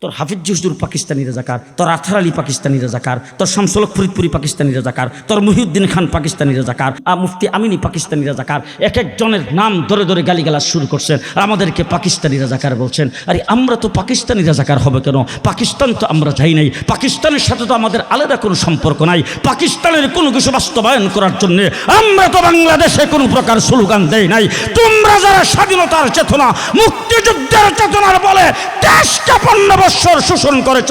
তোর হাফিজ হুজুর পাকিস্তানি রাজাকার, তোর আথার আলী পাকিস্তানি রাজাকার, তোর শামসুল ফরিদপুরি পাকিস্তানি রাজাকার, তোর মহিউদ্দিন খান পাকিস্তানি রাজাকার, মুফতি আমিনী পাকিস্তানি রাজাকার। এক একজনের নাম ধরে ধরে গালিগালাজ শুরু করছেন, আর আমাদেরকে পাকিস্তানি রাজাকার বলছেন। আরে আমরা তো পাকিস্তানি রাজাকার হবে কেন? পাকিস্তান তো আমরা যাই নাই, পাকিস্তানের সাথে তো আমাদের আলাদা কোনো সম্পর্ক নাই। পাকিস্তানের কোনো কিছু বাস্তবায়ন করার জন্য আমরা তো বাংলাদেশে কোনো প্রকার স্লোগান দেই নাই। তোমরা যারা স্বাধীনতার চেতনা, মুক্তিযুদ্ধের চেতনার বলে দেশকে ৫৫ বৎসর শোষণ করেছ,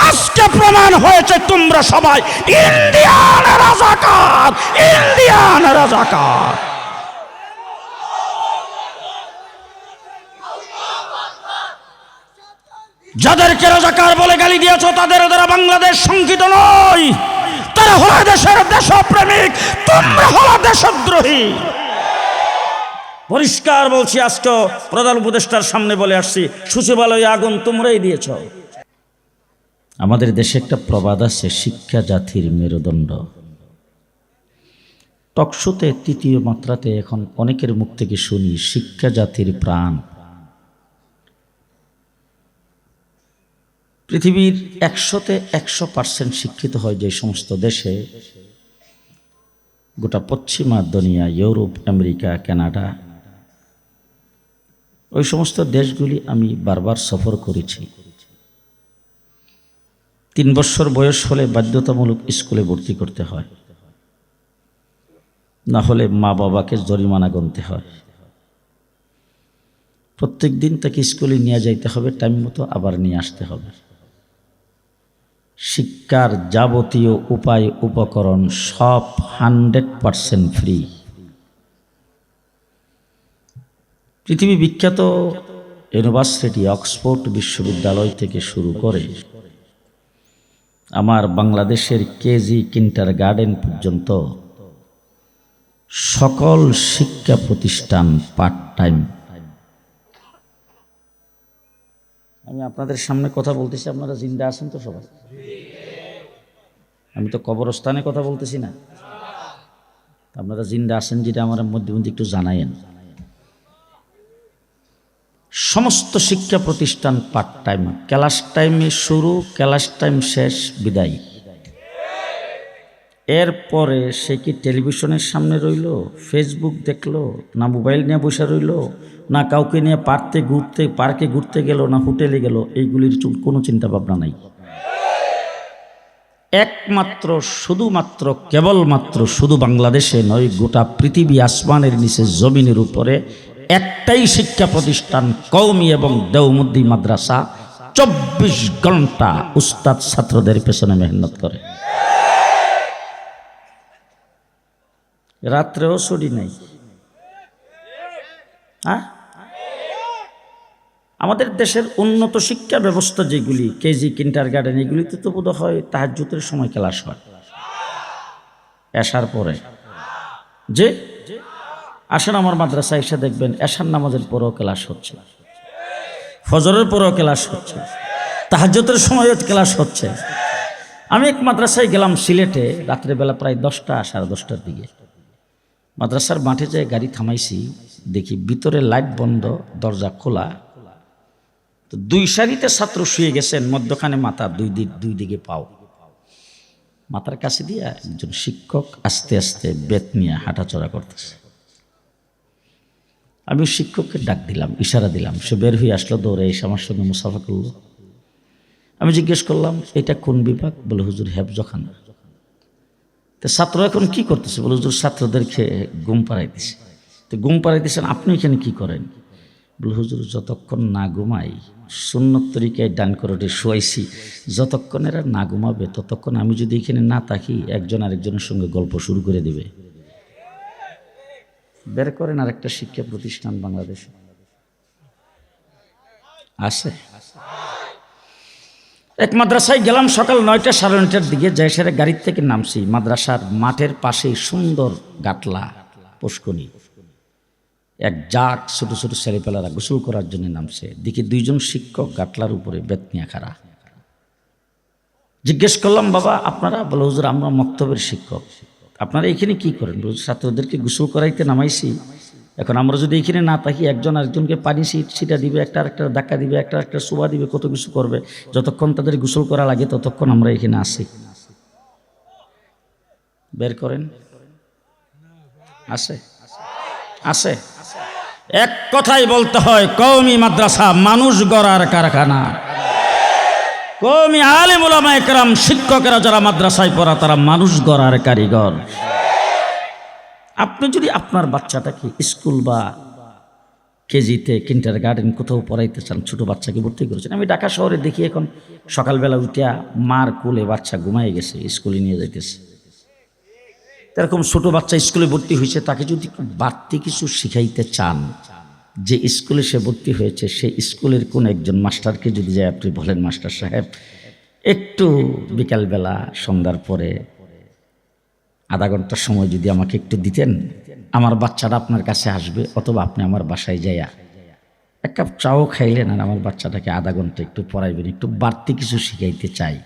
আজকে প্রমাণ হয়েছে তোমরা সবাই ইন্ডিয়ান রাজাকার, ইন্ডিয়ান রাজাকার। যাদেরকে রাজাকার বলে গালি দিয়েছ তাদের দ্বারা বাংলাদেশ শঙ্কিত নয়, তারা হলো দেশের দেশপ্রেমিক, তোমরা হলো দেশদ্রোহী। পরিষ্কার বলছি, আজকে প্রধান উপদেষ্টার সামনে বলে আসছি, সচিবালয়ে আগুন তোমরাই দিয়েছ। আমাদের দেশে একটা প্রবাদ আছে, শিক্ষা জাতির মেরুদণ্ড। টকশোতে তৃতীয় মাত্রাতে এখন অনেকের মুখ থেকে শুনি শিক্ষা জাতির প্রাণ। পৃথিবীর ১০০তে ১০০% শিক্ষিত হয় যে সমস্ত দেশে, গোটা পশ্চিমা দুনিয়া, ইউরোপ, আমেরিকা, কানাডা, ওই সমস্ত দেশগুলি আমি বারবার সফর করেছি। ৩ বছর বয়স হলে বাধ্যতামূলক স্কুলে ভর্তি করতে হয়, না হলে মা বাবাকে জরিমানা গুনতে হয়। প্রত্যেক দিন তাকে স্কুলে নিয়ে যাইতে হবে টাইম মতো, আবার নিয়ে আসতে হবে। শিক্ষার যাবতীয় উপায় উপকরণ সব 100% ফ্রি। পৃথিবী বিখ্যাত ইউনিভার্সিটি, অক্সফোর্ড বিশ্ববিদ্যালয় থেকে শুরু করে আমার বাংলাদেশের কেজি কিন্ডারগার্টেন পর্যন্ত সকল শিক্ষা প্রতিষ্ঠান পার্ট টাইম। আমি আপনাদের সামনে কথা বলতেছি, আপনারা জিন্দা আছেন তো সবাই? আমি তো কবরস্থানে কথা বলতেছি না। আপনারা জিন্দা আছেন যেটা আমার মধ্যে মধ্যে একটু জানায়েন। সমস্ত শিক্ষা প্রতিষ্ঠান পার্ট টাইম, ক্লাস টাইমে শুরু, ক্লাস টাইম শেষ, বিদায়। এরপরে সে কি টেলিভিশনের সামনে রইল, ফেসবুক দেখলো, না মোবাইল নিয়ে বসে রইল, না কাউকে নিয়ে পার্কে ঘুরতে গেল, না হোটেলে গেল, এইগুলির কোনো চিন্তা ভাবনা নাই। একমাত্র শুধুমাত্র কেবলমাত্র শুধু বাংলাদেশে নয়, গোটা পৃথিবী আসমানের নিচে জমিনের উপরে একটাই শিক্ষা প্রতিষ্ঠান, কওমি এবং দেওবন্দি মাদ্রাসা, ২৪ ঘন্টা উস্তাদ ছাত্রদের পেছনে মেহনত করে। রাত্রেও ছুটি নেই। হ্যাঁ, আমাদের দেশের উন্নত শিক্ষা ব্যবস্থা যেগুলি, কেজি কিন্ডারগার্টেন, এগুলিতে তো বোধ হয় তাহাজ্জুদের সময় ক্লাস হয়, এশার পরে। যে আসেন আমার মাদ্রাসা এসে দেখবেন এশার নামাজের পরেও ক্লাস হচ্ছে, ফজরের পরেও ক্লাস হচ্ছে, তাহাজ্জুদের সময়ও ক্লাস হচ্ছে। আমি এক মাদ্রাসায় গেলাম সিলেটে, রাত্রেবেলা প্রায় 10টা 10:30টার দিকে। মাদ্রাসার মাঠে যেয়ে গাড়ি থামাইছি, দেখি ভিতরে লাইট বন্ধ, দরজা খোলা। তো 2 সারিতে ছাত্র শুয়ে গেছেন, মধ্যখানে মাথা, দুই দিকে পাও। মাথার কাছে দিয়ে একজন শিক্ষক আস্তে আস্তে বেত নিয়ে হাঁটাচলা করতেছে। আমি শিক্ষককে ডাক দিলাম, ইশারা দিলাম, সে বের হয়ে আসলো, দৌড়ে এসে আমার সঙ্গে মুসাফা করলো। আমি জিজ্ঞেস করলাম এটা কোন বিভাগ? বলে হুজুর হেফজখানা। তো ছাত্র এখন কি করতেছে? বলে হুজুর ছাত্রদেরকে ঘুম পাড়াইতেছে। তো ঘুম পাড়াইতেছেন, আপনি এখানে কি করেন? বলে হুজুর যতক্ষণ না ঘুমাই, সুন্নত তরিকায় ডান করে শোয়াইছি, যতক্ষণ এরা না ঘুমাবে ততক্ষণ আমি যদি এখানে না থাকি, একজন আরেকজনের সঙ্গে গল্প শুরু করে দিবে। বের করেন আরেকটা শিক্ষা প্রতিষ্ঠান বাংলাদেশে আছে। এক মাদ্রাসায় গেলাম সকাল 9টা 9:30টার দিকে, যাই সেরে গাড়ির থেকে নামছি। মাদ্রাসার মাঠের পাশেই সুন্দর গাটলা, পুষ্করণী, এক জাক ছোট ছোট ছেলেপেলারা গোসল করার জন্য নামছে। দেখি 2 জন শিক্ষক গাটলার উপরে বেত নিয়ে খাড়া। জিজ্ঞেস করলাম বাবা আপনারা? বলে হুজুর আমরা মক্তবের শিক্ষক। আপনারা এখানে কি করেন? ছাত্রদেরকে গোসল করাইতে নামাইছি, এখন আমরা যদি এখানে না থাকি, একজন আরেকজনকে পানি ছিটা দিবে, একটা ধাক্কা দিবে, একটা শোভা দিবে, কত কিছু করবে। যতক্ষণ তাদের গোসল করা লাগে ততক্ষণ আমরা এখানে আসি। বের করেন, আছে আছে। এক কথাই বলতে হয়, কওমি মাদ্রাসা মানুষ গড়ার কারখানা। কওমি আলেম উলামা একরাম শিক্ষকেরা যারা মাদ্রাসায় পড়া, তারা মানুষ গড়ার কারিগর। আপনি যদি আপনার বাচ্চাটাকে স্কুল বা কেজিতে, কিন্ডার গার্ডেন কোথাও পড়াইতে চান, ছোট বাচ্চাকে ভর্তি করেছেন। আমি ঢাকা শহরে দেখি এখন সকালবেলা উঠিয়া মার কোলে বাচ্চা ঘুমাই গেছে, স্কুলে নিয়ে যাইতেছে। এরকম ছোট বাচ্চা স্কুলে ভর্তি হয়েছে, তাকে যদি বাড়তি কিছু শিখাইতে চান, যে স্কুলে সে ভর্তি হয়েছে সেই স্কুলের কোন একজন মাস্টারকে যদি যায় আপনি বলেন, মাস্টার সাহেব একটু বিকালবেলা সন্ধ্যার পরে আধা ঘন্টার সময় যদি আমাকে একটু দিতেন, আমার বাচ্চাটা আপনার কাছে আসবে, অথবা আপনি আমার বাসায় যাইয়া এক কাপ চাও খাইলেন, আর আমার বাচ্চাটাকে আধা ঘন্টা একটু পড়াইবেন, একটু বাড়তি কিছু শিখাইতে চাই।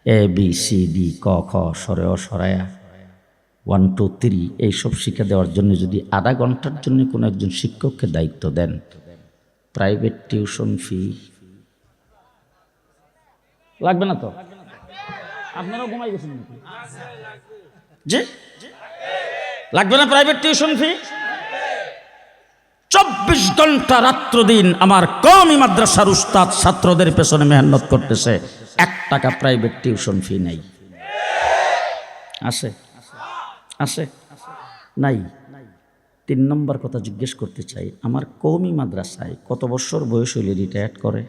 ABCD ক খ সরে অ সরায়া 1 2 3 এইসব শিক্ষা দেওয়ার জন্য যদি আধা ঘন্টার জন্য কোনো একজন শিক্ষককে দায়িত্ব দেন, প্রাইভেট টিউশন ফি লাগবে না তো? আপনারাও ঘুমাই গেছেন নাকি? জি, লাগবে না প্রাইভেট টিউশন ফি? 24 ঘন্টা রাত্র দিন আমার কওমি মাদ্রাসার উস্তাদ ছাত্রদের পেছনে মেহনত করতেছে, 1 টাকা প্রাইভেট টিউশন ফি নাই। আছে আছে নাই? 3 নম্বর কথা জিজ্ঞেস করতে চাই, আমার কওমি মাদ্রাসায় কত বছর বয়স হইলে রিটায়ার্ড করে?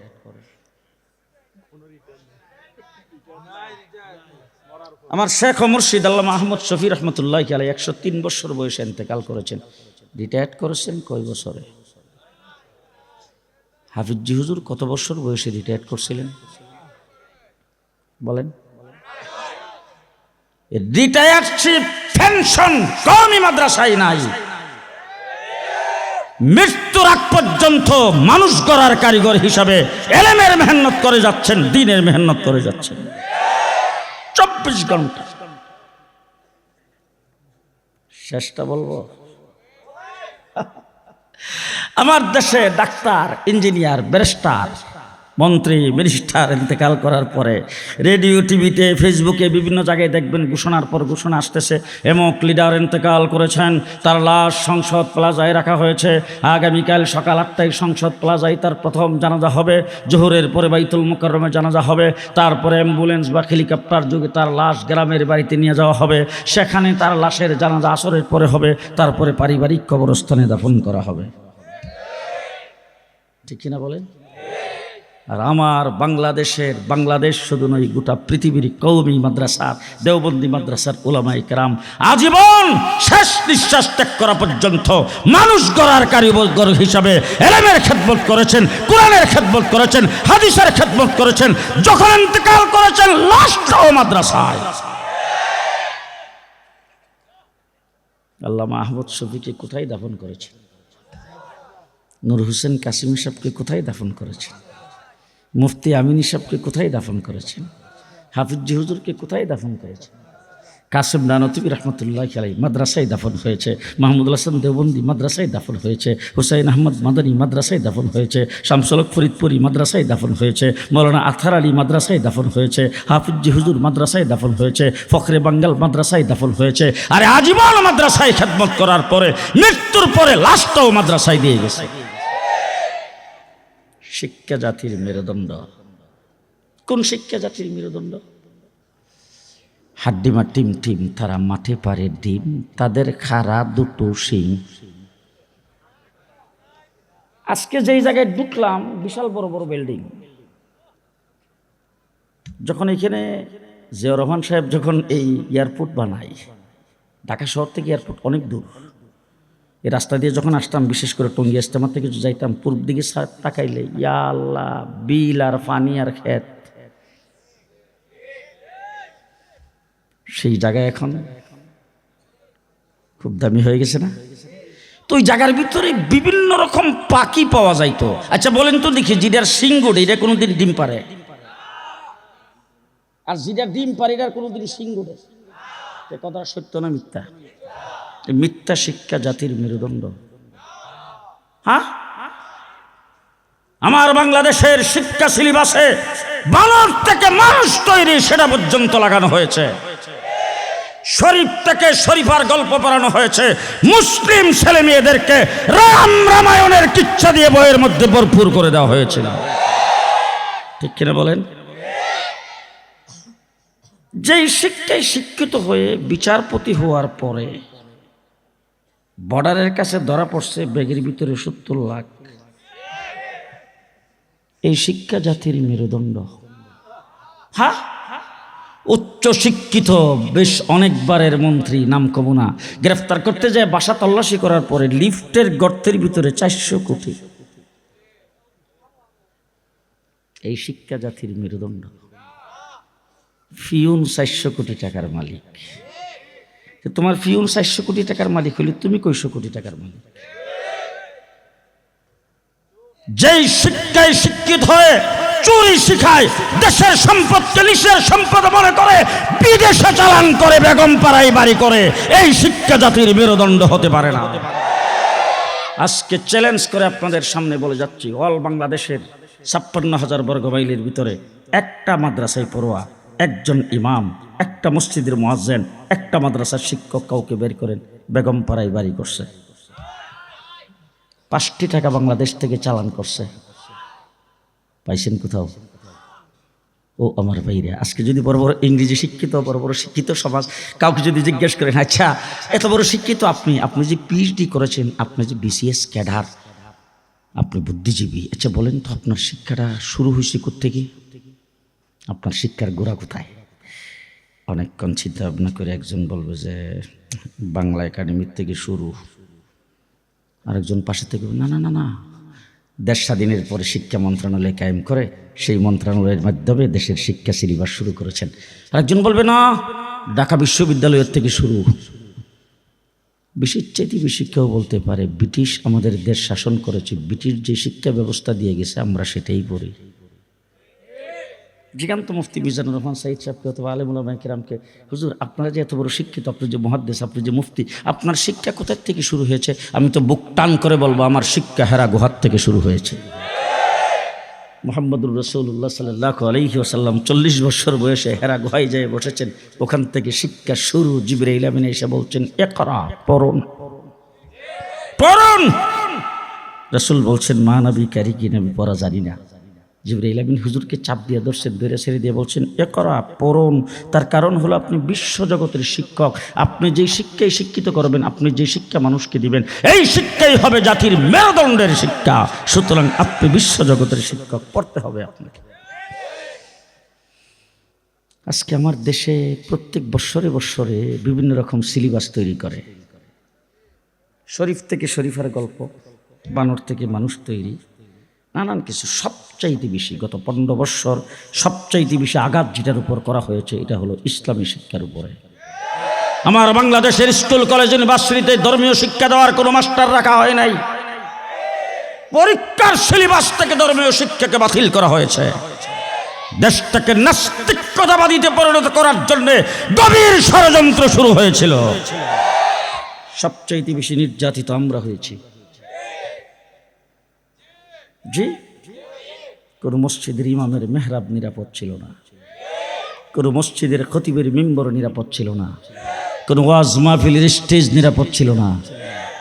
আমার শেখ ও মুর্শিদ আল্লামা আহমদ শফি রহমতুল্লাহ আলাইহি 103 বছর বয়সে ইন্তেকাল করেছেন। রিটায়ার্ড করেছেন কয় বছরে? হাফিজি হুজুর কত বছর বয়সে রিটায়ার্ড করছিলেন বলেন? রিটায়ারশিপ পেনশন কওমি মাদ্রাসায় নাই। মৃত্যুর আগ পর্যন্ত মানুষ গড়ার কারিগর হিসাবে এলেমের মেহনত করে যাচ্ছেন, দ্বীনের মেহনত করে যাচ্ছেন 24 ঘন্টা। শেষটা বলবো, আমার দেশে ডাক্তার, ইঞ্জিনিয়ার, ব্যারিস্টার, মন্ত্রী, মিনিস্টার ইন্তেকাল করার পরে রেডিও, টিভিতে, ফেসবুকে বিভিন্ন জায়গায় দেখবেন ঘোষণার পর ঘোষণা আসতেছে, এমক লিডার ইন্তেকাল করেছেন, তার লাশ সংসদ প্লাজায় রাখা হয়েছে, আগামীকাল সকাল 8টায় সংসদ প্লাজায় তার প্রথম জানাজা হবে, জোহরের পরে বাইতুল মুকাররমে জানাজা হবে, তারপরে অ্যাম্বুলেন্স বা হেলিকপ্টার যোগে তার লাশ গ্রামের বাড়িতে নিয়ে যাওয়া হবে, সেখানে তার লাশের জানাজা আসরের পরে হবে, তারপরে পারিবারিক কবরস্থানে দাফন করা হবে। ঠিক কিনা বলেন? আর আমার বাংলাদেশ শুধু নয়, গোটা পৃথিবীর কওমি মাদ্রাসার, দেওবন্দি মাদ্রাসার উলামায়ে কেরাম আজীবন শেষ নিঃশ্বাস ত্যাগ করা পর্যন্ত মানুষ গড়ার কারিগর হিসাবে ইলমের খেদমত করেছেন, কোরআনের খেদমত করেছেন, হাদিসের খেদমত করেছেন। যখন ইন্তেকাল করেছেন লাশটাও মাদ্রাসায়। আল্লামা আহমদ শফিকে কোথায় দাফন করেছেন? নূর হোসেন কাসিমি সাহেবকে কোথায় দাফন করেছেন? মুফতি আমিনী সাহেবকে কোথায় দাফন করেছেন? হাফিজি হুজুরকে কোথায় দাফন করেছেন? কাসেম নানতুবি রহমতুল্লাহ আলাইহি মাদ্রাসায় দাফন হয়েছে, মাহমুদুল হাসান দেওবন্দি মাদ্রাসায় দাফন হয়েছে, হুসাইন আহমদ মাদানী মাদ্রাসায় দাফন হয়েছে, শামসুল হক ফরিদপুরি মাদ্রাসায় দাফন হয়েছে, মৌলানা আথার আলী মাদ্রাসায় দাফন হয়েছে, হাফিজি হুজুর মাদ্রাসায় দাফন হয়েছে, ফখরে বাঙ্গাল মাদ্রাসায় দাফন হয়েছে। আর আজীবন মাদ্রাসায় খেদমত করার পরে মৃত্যুর পরে লাশটাও মাদ্রাসায় দিয়ে গেছে। শিক্ষা জাতির মেরুদণ্ড। কোন শিক্ষা জাতির মেরুদণ্ড? হাড্ডিমা টিম টিম তারা মাঠে পারে ডিম, তাদের খাড়া দুটো শিং। আজকে যেই জায়গায় ঢুকলাম বিশাল বড় বড় বিল্ডিং। যখন এখানে জিয়াউর রহমান সাহেব যখন এই এয়ারপোর্ট বানায়, ঢাকা শহর থেকে এয়ারপোর্ট অনেক দূর, এই রাস্তা দিয়ে যখন আসতাম, বিশেষ করে টঙ্গী ইস্তেমা থেকে যাইতাম, পূর্ব দিকে তাকাইলে ইয়া আল্লাহ, বিল আর পানি আর ক্ষেত। সেই জায়গায় এখন খুব দামি হয়ে গেছে না? তো ওই জায়গার ভিতরে বিভিন্ন রকম পাখি পাওয়া যাইতো। আচ্ছা বলেন তো দেখি, যেটার সিংগুড় এটা কোনোদিন ডিম পারে? আর যেটা ডিম পারে এটার কোনোদিন সিংগুড়ে? কথা সত্য না মিথ্যা? মিথ্যা শিক্ষা জাতির মেরুদণ্ড। হ্যাঁ, আমার বাংলাদেশের শিক্ষা সিলেবাসে বানর থেকে মানুষ তৈরি সেটা পর্যন্ত লাগানো হয়েছে। শরীফ থেকে শরীফার গল্প পড়ানো হয়েছে। মুসলিম ছেলে মেয়েদেরকে রামায়ণের কিচ্ছা দিয়ে বইয়ের মধ্যে ভরপুর করে দেওয়া হয়েছিল। ঠিক কিনা বলেন? যেই শিক্ষায় শিক্ষিত হয়ে বিচারপতি হওয়ার পরে বর্ডারের কাছে ধরা পড়ছে ব্যাগের ভিতরে 70 লাখ, এই শিক্ষা জাতির মেরুদণ্ড। হ্যাঁ, উচ্চ শিক্ষিত বেশ অনেকবারের মন্ত্রী, নাম কব না, গ্রেফতার করতে যায় বাসা তল্লাশি করার পরে লিফটের গর্তের ভিতরে 400 কোটি। এই শিক্ষা জাতির মেরুদণ্ড। ফিউন 400 কোটি টাকার মালিক। তোমার ফিউন 400 কোটি টাকার মালিক হলে তুমি কয়শো কোটি টাকার মালিক? যেই শিক্ষায় শিক্ষিত হয়ে চুরি শিখায়, দেশের সম্পদকে লিসের সম্পদ মনে করে বিদেশে চালান করে, বেগম পাড়ায় বাড়ি করে, এই শিক্ষা জাতির মেরুদণ্ড হতে পারে না। আজকে চ্যালেঞ্জ করে আপনাদের সামনে বলে যাচ্ছি, অল বাংলাদেশের 56,000 বর্গ মাইলের ভিতরে একটা মাদ্রাসায় পড়ুয়া, একজন ইমাম, একটা মসজিদের মুয়াজ্জিন, একটা মাদ্রাসার শিক্ষক কাউকে বের করেন, বেগম পাড়ায় বাড়ি করছে, 5টি টাকা বাংলাদেশ থেকে চালান করছে। পাইছেন কোথাও? ও আমার ভাইরা, আজকে যদি বড় বড় ইংরেজি শিক্ষিত, বড় বড় শিক্ষিত সমাজ কাউকে যদি জিজ্ঞেস করেন, আচ্ছা এত বড় শিক্ষিত আপনি যে পিএইচডি করেছেন, আপনি যে বিসিএস ক্যাডার, আপনি বুদ্ধিজীবী, আচ্ছা বলেন তো আপনার শিক্ষাটা শুরু হয়েছে কোত্থেকে? আপনার শিক্ষার গোড়া কোথায়? অনেকক্ষণ চিন্তা ভাবনা করে একজন বলবে যে বাংলা একাডেমির থেকে শুরু, আরেকজন পাশে থেকে না না না না, দেশ স্বাধীনের পরে শিক্ষা মন্ত্রণালয় কায়েম করে সেই মন্ত্রণালয়ের মাধ্যমে দেশের শিক্ষা সিলেবাস শুরু করেছেন। আরেকজন বলবে না, ঢাকা বিশ্ববিদ্যালয়ের থেকে শুরু। বেশির চাইতে বেশি কেউ বলতে পারে ব্রিটিশ আমাদের দেশ শাসন করেছে, ব্রিটিশ যে শিক্ষা ব্যবস্থা দিয়ে গেছে আমরা সেটাই পড়ি। জিগান্ত মুফতি মিজানুর রহমান সাইদ সাহেবকে অথবা আলেম উলামায়ে কেরামকে, হুজুর আপনারা যে এত বড় শিক্ষিত, আপনি যে মুহাদ্দিস, আপনি যে মুফতি, আপনার শিক্ষা কোথার থেকে শুরু হয়েছে? আমি তো বুক টান করে বলবো আমার শিক্ষা হেরা গুহার থেকে শুরু হয়েছে। মুহাম্মদুর রাসূলুল্লাহ সাল্লাল্লাহু আলাইহি ওয়াসাল্লাম 40 বছর বয়সে হেরা গুহায় যেয়ে বসেছেন, ওখান থেকে শিক্ষা শুরু। জিবরাইল আমিন এসে বলছেন ইকরা, পড়ুন পড়ুন। রাসূল বলছেন মা নবী কারি কি নবী পড়া জানি না। জিবরাইল আমিন হুজুরকে চাপ দিয়ে ধরছেন, ধরে ছেড়ে দিয়ে বলছেন ইকরা, পড়ুন। তার কারণ হলো আপনি বিশ্বজগতের শিক্ষক, আপনি যেই শিক্ষায় শিক্ষিত করবেন, আপনি যে শিক্ষা মানুষকে দিবেন, এই শিক্ষাই হবে জাতির মেরুদণ্ডের শিক্ষা। সুতরাং আপনি বিশ্বজগতের শিক্ষক, পড়তে হবে আপনাকে। আজকে আমার দেশে প্রত্যেক বৎসরে বৎসরে বিভিন্ন রকম সিলেবাস তৈরি করে। শরীফ থেকে শরীফার গল্প, বানর থেকে মানুষ তৈরি, নানান কিছু। সবচাইতে বেশি গত 15 বৎসর সবচাইতে বেশি আঘাত যেটার উপর করা হয়েছে এটা হলো ইসলামী শিক্ষার উপরে। আমার বাংলাদেশের স্কুল কলেজ ইউনিভার্সিটিতে ধর্মীয় শিক্ষা দেওয়ার কোনো মাস্টার রাখা হয় নাই। পরীক্ষার সিলেবাস থেকে ধর্মীয় শিক্ষাকে বাতিল করা হয়েছে। দেশটাকে নাস্তিকতাবাদীতে পরিণত করার জন্য গভীর ষড়যন্ত্র শুরু হয়েছিল। সবচাইতে বেশি নির্যাতিত আমরা হয়েছি। জি, কোন মসজিদের ইমামের মেহরাব নিরাপদ ছিল না, কোন মসজিদের খতিবের মিম্বর নিরাপদ ছিল না, কোন ওয়াজ মাহফিলের স্টেজ নিরাপদ ছিল না।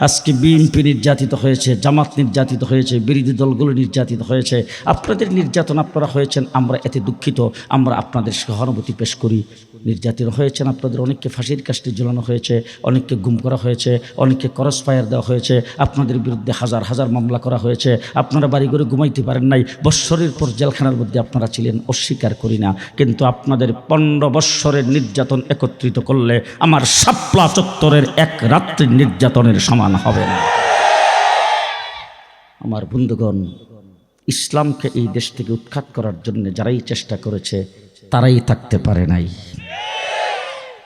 আজকে বিএনপি নির্যাতিত হয়েছে, জামাত নির্যাতিত হয়েছে, বিরোধী দলগুলো নির্যাতিত হয়েছে। আপনাদের নির্যাতন আপনারা হয়েছেন, আমরা এতে দুঃখিত, আমরা আপনাদের সহানুভূতি পেশ করি। নির্যাতিত হয়েছেন আপনাদের, অনেককে ফাঁসির কাস্টে ঝুলানো হয়েছে, অনেককে গুম করা হয়েছে, অনেককে ক্রস ফায়ার দেওয়া হয়েছে, আপনাদের বিরুদ্ধে হাজার হাজার মামলা করা হয়েছে। আপনারা বাড়ি করে ঘুমাইতে পারেন নাই, বৎসরের পর জেলখানার মধ্যে আপনারা ছিলেন, অস্বীকার করি না। কিন্তু আপনাদের 15 বৎসরের নির্যাতন একত্রিত করলে আমার শাপলা চত্বরের এক রাত্রির নির্যাতনের সমান হবে না। আমার বন্ধুগণ, ইসলামকে এই দেশ থেকে উৎখাত করার জন্য যারাই চেষ্টা করেছে তারাই থাকতে পারে নাই।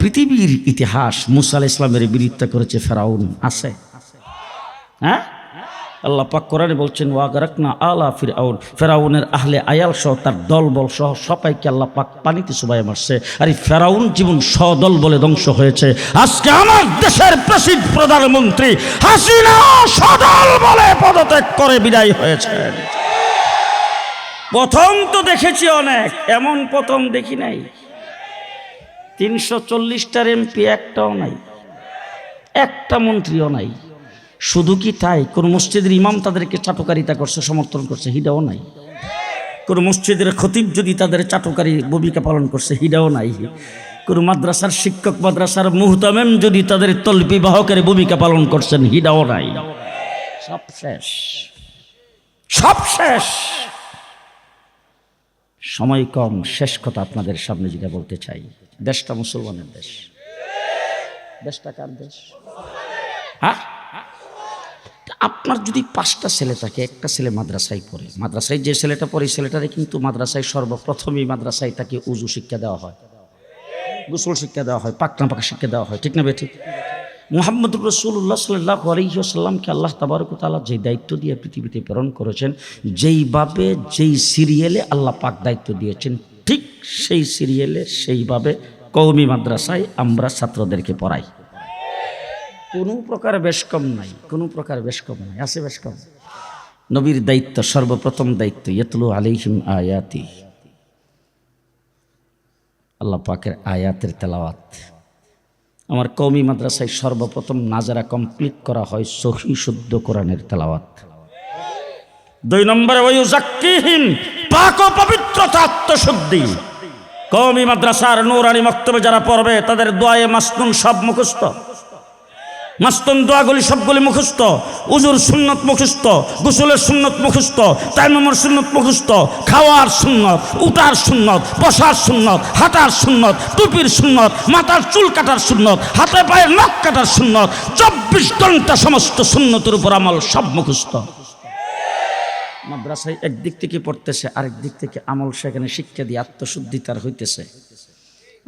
পৃথিবীর ইতিহাস মুসা আলাইহিস সালামের বিরোধিতা করেছে ফেরাউন, আছে? হ্যাঁ, আল্লাহ পাক কোরআনে বলছেন ওয়াগারাকনা আলা ফিরআউন, ফেরাউনের আহলে আয়াল সহ তার দলবল সহ সবাইকে আল্লাহ পাক পানিতে চুবাইয়ে মারছে। আর এই ফেরাউন জীবন সদল বলে ধ্বংস হয়েছে। আজকে আমার দেশের প্রেসিডেন্ট প্রধানমন্ত্রী হাসিনা সদল বলে পদত্যাগ করে বিদায় হয়েছে। প্রথম তো দেখেছি অনেক, এমন প্রথম দেখি নাই। 340টার এমপি একটাও নাই, একটা মন্ত্রীও নাই। শুধু কি তাই, কোন মসজিদের ইমাম তাদেরকে চাটুকারিতা করছে, সমর্থন করছে, হিডাও নাই। কোন মসজিদের খতিব যদি তাদের চাটুকারী ভূমিকা পালন করছে, হিডাও নাই। কোন মাদ্রাসার শিক্ষক, মাদ্রাসার মুহতামেম যদি তাদের তলবি বাহকের ভূমিকা পালন করছেন, হিডাও নাই। সব শেষ, সব শেষ। সময় কম, শেষ কথা আপনাদের সামনে যেটা বলতে চাই, দেশটা মুসলমানের দেশ। দেশটা কার দেশ? হ্যাঁ, আপনার যদি 5টা ছেলে থাকে, একটা ছেলে মাদ্রাসায় পড়ে, মাদ্রাসায় যে ছেলেটা পড়ে ছেলেটারে কিন্তু মাদ্রাসায় সর্বপ্রথমেই মাদ্রাসায় তাকে উজু শিক্ষা দেওয়া হয়, গোসল শিক্ষা দেওয়া হয়, পাক না পাক শিক্ষা দেওয়া হয়, ঠিক না বেঠিক? মুহাম্মদুর রাসূলুল্লাহ সাল্লাল্লাহু আলাইহি ওয়াসাল্লামকে আল্লাহ তাবারক ওয়া তাআলা যে দায়িত্ব দিয়ে পৃথিবীতে প্রেরণ করেছেন, যেইভাবে যেই সিরিয়ালে আল্লাহ পাক দায়িত্ব দিয়েছেন, ঠিক সেই সিরিয়ালে সেইভাবে কওমি মাদ্রাসায় আমরা ছাত্রদেরকে পড়াই। কোনো প্রকার বেশকম নাই, কোনো প্রকার বেশকম নাই। আছে বেশকম? নবীর দায়িত্ব, সর্বপ্রথম দায়িত্ব ইয়াতলু আলাইহিম আয়াতি, আল্লাহ পাকের আয়াতের তেলাওয়াত। আমার কওমি মাদ্রাসায় সর্বপ্রথম নাজারা কমপ্লিট করা হয় সহি শুদ্ধ কোরআনের তেলাওয়াত। 2 নম্বরে ওয়ায়ুযাক্কিহিম, পাক ও পবিত্রতা, আত্মশুদ্ধি। কওমি মাদ্রাসার নূরানি মক্তবে যারা পড়বে তাদের দোয়ায়ে মাসনুন সব মুখস্থ, মাস্তুন দোয়াগুলি সবগুলি মুখস্থ, উজুর সুন্নত মুখস্থ, গোসলের সুন্নত মুখস্থ, তায়াম্মুমের সুন্নত মুখস্থ, খাওয়ার সুন্নত, উঠার সুন্নত, বসার সুন্নত, হাঁটার সুন্নত, টুপির সুন্নত, মাথার চুল কাটার সুন্নত, হাতে পায়ের নখ কাটার সুন্নত, 24 ঘন্টা সমস্ত সুন্নতের উপর আমল সব মুখস্থ। মাদ্রাসায় একদিক থেকে পড়তেছে, আরেক দিক থেকে আমল সেখানে শিক্ষা দিয়ে আত্মশুদ্ধি তার হইতেছে।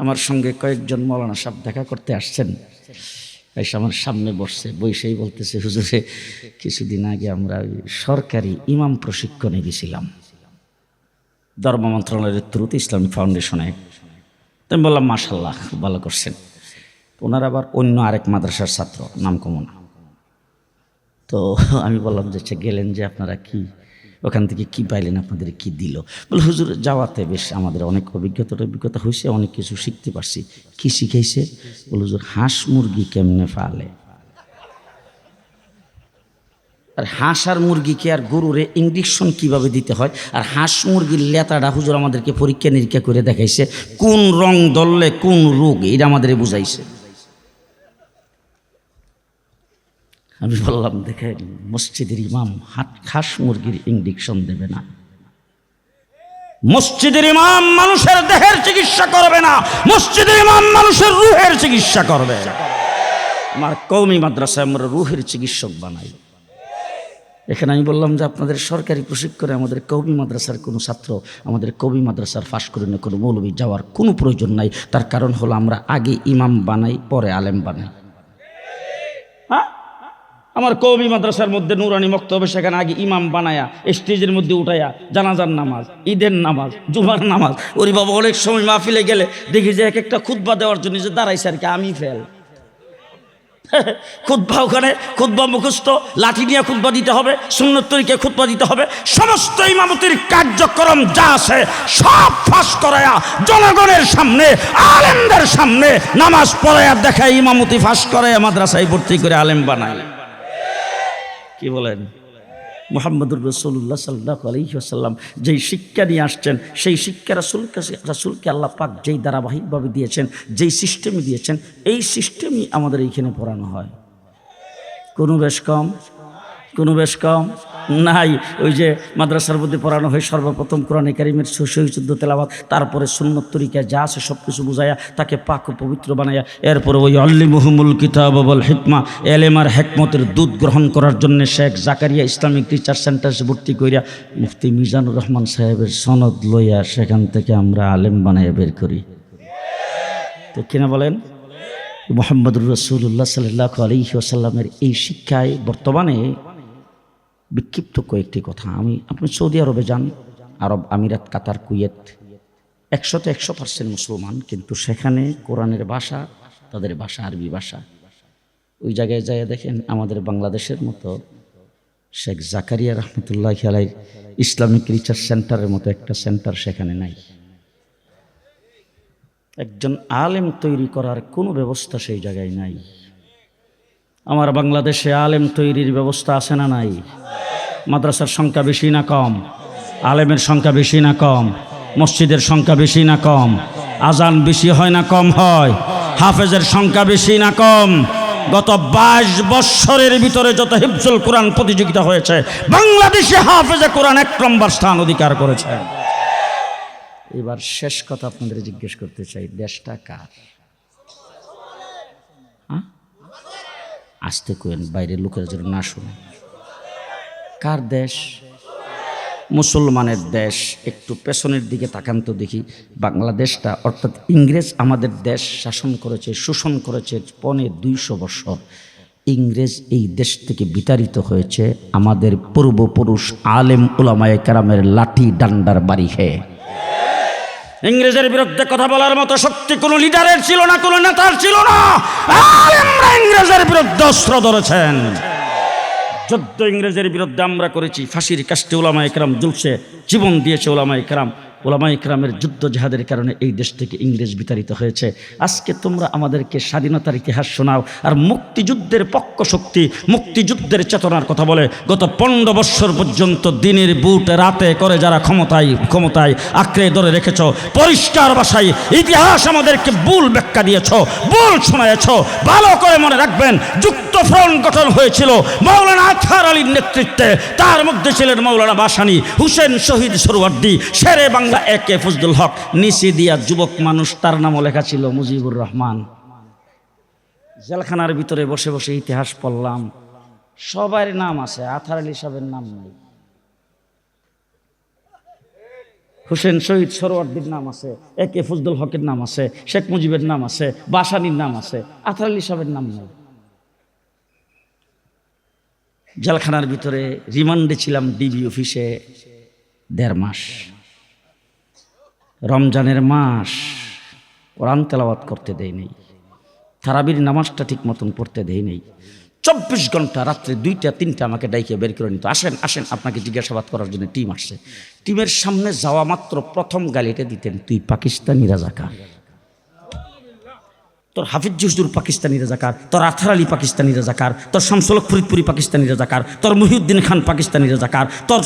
আমার সঙ্গে কয়েকজন মৌলানা সাহেব দেখা করতে আসছেন, এসে আমার সামনে বসছে, বৈশেই বলতেছে, হুজুরে কিছুদিন আগে আমরা সরকারি ইমাম প্রশিক্ষণে গেছিলাম ধর্ম মন্ত্রণালয়ের থ্রুতে ইসলামিক ফাউন্ডেশনে। তো আমি বললাম মাশাআল্লাহ, খুব ভালো করছেন। ওনার আবার অন্য আরেক মাদ্রাসার ছাত্র, নাম কমো না। তো আমি বললাম যে গেলেন যে আপনারা কি ওখান থেকে কি পাইলেন, আপনাদের কি দিল? বলে হুজুর যাওয়াতে বেশ আমাদের অনেক অভিজ্ঞতা হয়েছে, অনেক কিছু শিখতে পারছি। কি শিখাইছে? বলে হুজুর হাঁস মুরগি কেমনে ফালে, আর হাঁস আর মুরগিকে আর গরুরে ইঞ্জেকশন কিভাবে দিতে হয়, আর হাঁস মুরগির লেতাটা হুজুর আমাদেরকে পরীক্ষা নিরীক্ষা করে দেখাইছে, কোন রং ধরলে কোন রোগ, এটা আমাদের বুঝাইছে। আমি বললাম দেখেন, মসজিদের ইমাম হাঁস মুরগির ইঞ্জেকশন দেবে না, মসজিদের ইমাম মানুষের দেহের চিকিৎসা করবে না, মসজিদের ইমাম মানুষের রুহের চিকিৎসা করবে। আমার কওমি মাদ্রাসায় আমরা রুহের চিকিৎসক বানাই। এখানে আমি বললাম যে আপনাদের সরকারি প্রশিক্ষণে আমাদের কওমি মাদ্রাসার কোনো ছাত্র আমাদের কওমি মাদ্রাসার ফাঁস করে না, কোনো মৌলবী যাওয়ার কোনো প্রয়োজন নাই। তার কারণ হলো আমরা আগে ইমাম বানাই, পরে আলেম বানাই। আমার কওমি মাদ্রাসার মধ্যে নুরানি মক্তবে, সেখানে আগে ইমাম বানায়া স্টেজের মধ্যে উঠাইয়া জানাজার নামাজ, ঈদের নামাজ, জুমার নামাজ। ওরে বাবা, অনেক সময় মাহফিলে গেলে দেখি যে এক একটা খুতবা দেওয়ার জন্য যে দাঁড়াইছে আর কি, আমি ফেল খুতবা, ওখানে খুতবা মুখস্থ, লাঠি নিয়ে খুতবা দিতে হবে, সুন্নত তরিকায় খুতবা দিতে হবে, সমস্ত ইমামতির কার্যক্রম যা আছে সব ফাঁস করায়া জনগণের সামনে, আলেমদের সামনে নামাজ পড়ায়া দেখায়, ইমামতি ফাঁস করায়া মাদ্রাসায় ভর্তি করে আলেম বানায়। কি বলেন? মুহাম্মদুর রাসূলুল্লাহ সাল্লাল্লাহু আলাইহি ওয়াসাল্লাম যেই শিক্ষা নিয়ে আসছেন, সেই শিক্ষা রাসূলকে আল্লাহ পাক যেই ধারাবাহিকভাবে দিয়েছেন, যেই সিস্টেমে দিয়েছেন, এই সিস্টেমই আমাদের এইখানে পড়ানো হয়। কোনো বেশ কম নাই। ওই যে মাদ্রাসার মধ্যে পড়ানো হয় সর্বপ্রথম কোরআনে কারীমের সহিহ শুদ্ধ তেলাওয়াত, তারপরে সুন্নত তরিকা যা আছে সব কিছু বুঝাইয়া তাকে পাক ও পবিত্র বানাইয়া, এরপরে ওই আল্লিমুহুমুল কিতাব ওয়াল হিকমা, এলেম আর হেকমতের দুধ গ্রহণ করার জন্য শেখ জাকারিয়া ইসলামিক টিচার সেন্টারে ভর্তি করিয়া মুফতি মিজানুর রহমান সাহেবের সনদ লইয়া সেখান থেকে আমরা আলেম বানাইয়া বের করি। তো কিনা বলেন? মুহাম্মদুর রাসূলুল্লাহ সাল্লাল্লাহু আলাইহি ওয়াসাল্লামের এই শিক্ষায় বর্তমানে বিক্ষিপ্ত কয়েকটি কথা। আপনি সৌদি আরবে যান, আরব আমিরাত, কাতার, কুয়েত, 100% মুসলমান, কিন্তু সেখানে কোরআনের ভাষা তাদের ভাষা আরবি ভাষা। ওই জায়গায় যায় দেখেন আমাদের বাংলাদেশের মতো শেখ জাকারিয়া রহমতুল্লাহ আলাইহির ইসলামিক রিসার্চ সেন্টারের মতো একটা সেন্টার সেখানে নাই। একজন আলেম তৈরি করার কোনো ব্যবস্থা সেই জায়গায় নাই। আমার বাংলাদেশে আলেম তৈরির ব্যবস্থা আছে না নাই? মাদ্রাসার সংখ্যা বেশি না কম? আলেমের সংখ্যা বেশি না কম? মসজিদের সংখ্যা বেশি না কম? আজান বেশি হয় না কম হয়? হাফেজের সংখ্যা বেশি না কম? গত 22 বছরের ভিতরে যত হিফজুল কোরআন প্রতিযোগিতা হয়েছে, বাংলাদেশে হাফেজে কোরআন 1 নম্বর স্থান অধিকার করেছে। এবার শেষ কথা আপনাদের জিজ্ঞেস করতে চাই, দেশটা কার? আসতে কইেন, বাইরের লোকের যেন না শুনে। কার দেশ? মুসলমানের দেশ। একটু পেছনের দিকে তাকান তো দেখি, বাংলাদেশটা অর্থাৎ ইংরেজ আমাদের দেশ শাসন করেছে, শোষণ করেছে 250 বছর। ইংরেজ এই দেশ থেকে বিতাড়িত হয়েছে আমাদের পূর্বপুরুষ আলেম উলামায়ে কেরামের লাঠি ডান্ডার বাড়ি খেয়ে। ইংরেজের বিরুদ্ধে কথা বলার মতো শক্তি কোনো লিডারের ছিল না, কোনো নেতার ছিল না। আলেমরা ইংরেজের বিরুদ্ধে অস্ত্র ধরেছেন। যুদ্ধ ইংরেজের বিরুদ্ধে আমরা করেছি, ফাঁসির কাস্টে উলামায়ে কেরাম ঝুলছে, জীবন দিয়েছে উলামায়ে কেরাম। উলামায়ে কেরামের যুদ্ধ জিহাদের কারণে এই দেশ থেকে ইংরেজ বিতাড়িত হয়েছে। আজকে তোমরা আমাদেরকে স্বাধীনতার ইতিহাস শোনাও আর মুক্তিযুদ্ধের পক্ষ শক্তি, মুক্তিযুদ্ধের চেতনার কথা বলে। গত 15 বছর পর্যন্ত দিনের বুট রাতে করে যারা ক্ষমতায় আঁকড়ে ধরে রেখেছ, পরিষ্কার ভাষায় ইতিহাস আমাদেরকে ভুল ব্যাখ্যা দিয়েছ, ভুল শোনায়েছ। ভালো করে মনে রাখবেন, যুক্ত ফ্রন্ট গঠন হয়েছিল মাওলানা আজহার আলীর নেতৃত্বে। তার মধ্যে ছিলেন মাওলানা ভাসানী, হুসেন শহীদ সোহরাওয়ার্দী, শেরে বাংলা একে ফজলুল হক, নিচে দিয়া যুবক মানুষ, তার নামও লেখা ছিল মুজিবুর রহমান। জেলখানার ভিতরে বসে বসে ইতিহাস পড়লাম, সবার নাম আছে, আজহার আলী সাহেবের নাম নেই। হুসেন শহীদ সোহরাওয়ার্দীর নাম আছে, একে ফজলুল হকের নাম আছে, শেখ মুজিবের নাম আছে, ভাসানীর নাম আছে, আজহার আলী সাহেবের নাম নেই। জেলখানার ভিতরে রিমান্ডে ছিলাম ডিবি অফিসে 1.5 মাস। রমজানের মাস, কোরআন তেলাওয়াত করতে দেয় নেই, তারাবির নামাজটা ঠিক মতন পড়তে দেয় নেই। 24 ঘন্টা রাত্রে 2টা-3টা আমাকে ডাইকে বের করে নিত, আসেন আসেন আপনাকে জিজ্ঞাসাবাদ করার জন্য টিম আসছে। টিমের সামনে যাওয়া মাত্র প্রথম গালিটা দিতেন, তুই পাকিস্তানি রাজাকার। তোর হাফিজ হুজুর পাকিস্তানি রাজাকার, তোর আজহার আলী পাকিস্তানি রাজাকার, তোর শামসুল হক ফরিদপুরি পাকিস্তানি রাজাকার, তোর মহিউদ্দিন খান পাকিস্তানি রাজাকার, তোর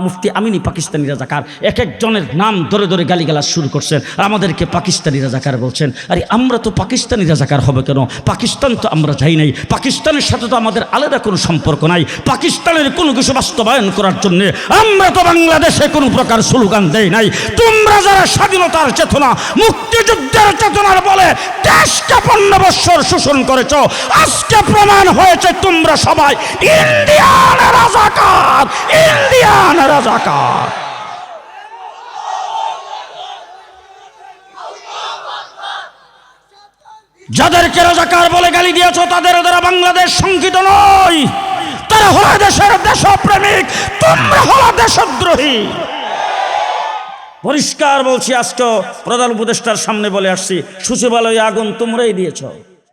মুফতি আমিনী পাকিস্তানি রাজাকার। এক একজনের নাম ধরে ধরে গালিগালাজ শুরু করছেন, আর আমাদেরকে পাকিস্তানি রাজাকার বলছেন। আরে আমরা তো পাকিস্তানি রাজাকার হবে কেন? পাকিস্তান তো আমরা যাই নাই, পাকিস্তানের সাথে তো আমাদের আলাদা কোনো সম্পর্ক নাই। পাকিস্তানের কোনো কিছু বাস্তবায়ন করার জন্য আমরা তো বাংলাদেশে কোনো প্রকার স্লোগান দেই নাই। তোমরা যারা স্বাধীনতার চেতনা, মুক্তিযুদ্ধের চেতনার বলে দেশকে 15 বছর শোষণ করেছ, আজকে প্রমাণ হয়েছে তোমরা সবাই ইন্ডিয়ান রাজাকার, ইন্ডিয়ান রাজাকার। যাদেরকে রাজাকার বলে গালি দিয়েছ তাদের দ্বারা বাংলাদেশ শঙ্কিত নয়, তারা হলো দেশের দেশপ্রেমিক, তোমরা হলো দেশদ্রোহী। পরিষ্কার বলছি, আজকে প্রধান উপদেষ্টার সামনে বলে আসছি, সচিবালয়ে আগুন তোমরাই দিয়েছ।